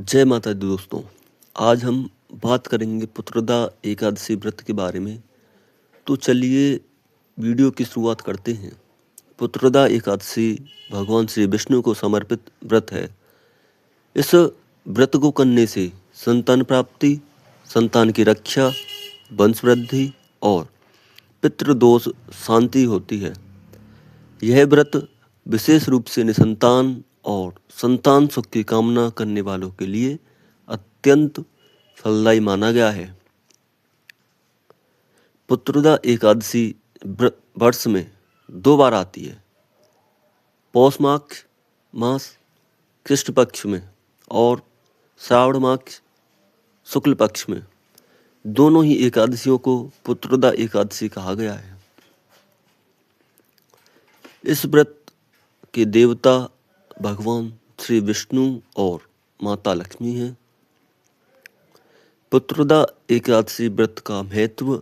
जय माता दी दोस्तों। आज हम बात करेंगे पुत्रदा एकादशी व्रत के बारे में। तो चलिए वीडियो की शुरुआत करते हैं। पुत्रदा एकादशी भगवान श्री विष्णु को समर्पित व्रत है। इस व्रत को करने से संतान प्राप्ति, संतान की रक्षा, वंश वृद्धि और पितृदोष शांति होती है। यह व्रत विशेष रूप से निसंतान और संतान सुख की कामना करने वालों के लिए अत्यंत फलदायी माना गया है। पुत्रदा एकादशी वर्ष में 2 बार आती है, पौष मास कृष्ण पक्ष में और श्रावण मास शुक्ल पक्ष में। दोनों ही एकादशियों को पुत्रदा एकादशी कहा गया है। इस व्रत के देवता भगवान श्री विष्णु और माता लक्ष्मी हैं। पुत्रदा एकादशी व्रत का महत्व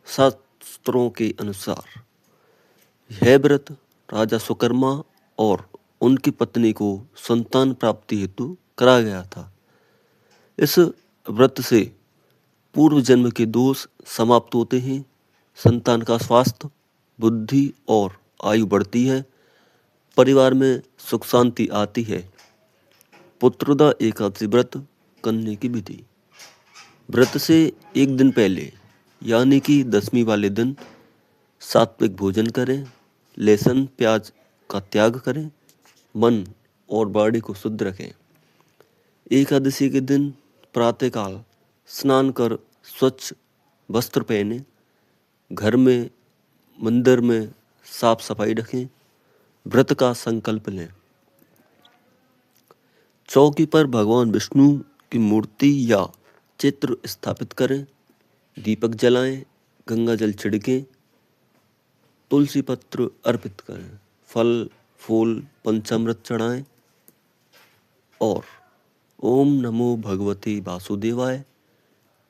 शास्त्रों के अनुसार यह व्रत राजा सुकर्मा और उनकी पत्नी को संतान प्राप्ति हेतु कराया गया था। इस व्रत से पूर्व जन्म के दोष समाप्त होते हैं, संतान का स्वास्थ्य, बुद्धि और आयु बढ़ती है, परिवार में सुख शांति आती है। पुत्रदा एकादशी व्रत करने की विधि। व्रत से एक दिन पहले यानी कि 10वीं वाले दिन सात्विक भोजन करें, लहसुन प्याज का त्याग करें, मन और बॉडी को शुद्ध रखें। एकादशी के दिन प्रातःकाल स्नान कर स्वच्छ वस्त्र पहने, घर में मंदिर में साफ सफाई रखें, व्रत का संकल्प लें। चौकी पर भगवान विष्णु की मूर्ति या चित्र स्थापित करें, दीपक जलाएं, गंगा जल छिड़कें, तुलसी पत्र अर्पित करें, फल फूल पंचामृत चढ़ाएं और ओम नमो भगवते वासुदेवाय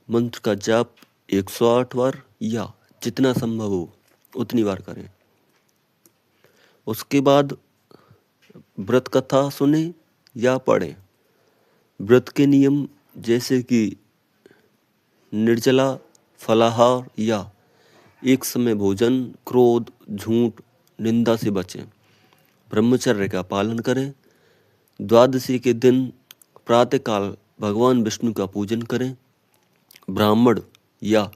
मंत्र का जाप 108 बार या जितना संभव हो उतनी बार करें। उसके बाद व्रत कथा सुने या पढ़ें। व्रत के नियम जैसे कि निर्जला, फलाहार या एक समय भोजन, क्रोध, झूठ, निंदा से बचें, ब्रह्मचर्य का पालन करें। द्वादशी के दिन प्रातःकाल भगवान विष्णु का पूजन करें, ब्राह्मण या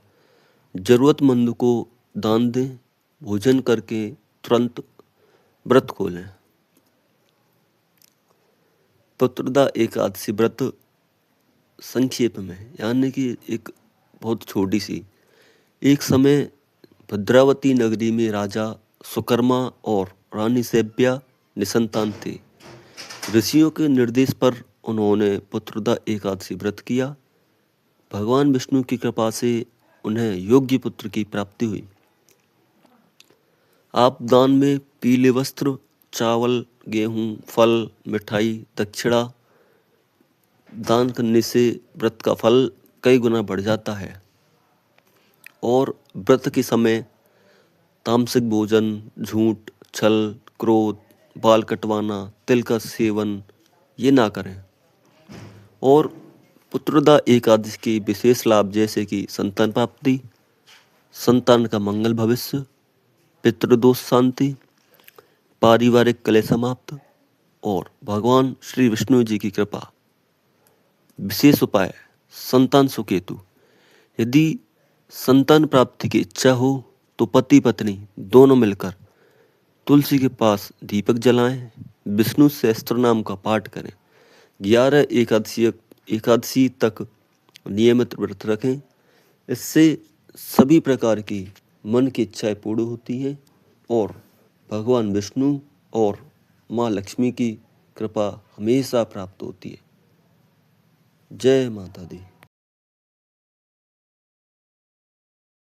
जरूरतमंद को दान दें, भोजन करके तुरंत व्रत खोलें। पुत्रदा एकादशी व्रत संक्षेप में यानी कि एक बहुत छोटी सी। एक समय भद्रावती नगरी में राजा सुकर्मा और रानी सैब्या निसंतान थे। ऋषियों के निर्देश पर उन्होंने पुत्रदा एकादशी व्रत किया। भगवान विष्णु की कृपा से उन्हें योग्य पुत्र की प्राप्ति हुई। आप दान में पीले वस्त्र, चावल, गेहूं, फल, मिठाई, दक्षिणा दान करने से व्रत का फल कई गुना बढ़ जाता है। और व्रत के समय तामसिक भोजन, झूठ, छल, क्रोध, बाल कटवाना, तिल का सेवन ये ना करें। और पुत्रदा एकादशी के विशेष लाभ जैसे कि संतान प्राप्ति, संतान का मंगल भविष्य, पितृदोष शांति, पारिवारिक कलह समाप्त और भगवान श्री विष्णु जी की कृपा। विशेष उपाय संतान सुख हेतु। यदि संतान प्राप्ति की इच्छा हो तो पति पत्नी दोनों मिलकर तुलसी के पास दीपक जलाएं, विष्णु सहस्त्र नाम का पाठ करें, 11 एकादशी तक नियमित व्रत रखें। इससे सभी प्रकार की मन की इच्छाएं पूर्ण होती हैं और भगवान विष्णु और माँ लक्ष्मी की कृपा हमेशा प्राप्त होती है। जय माता दी।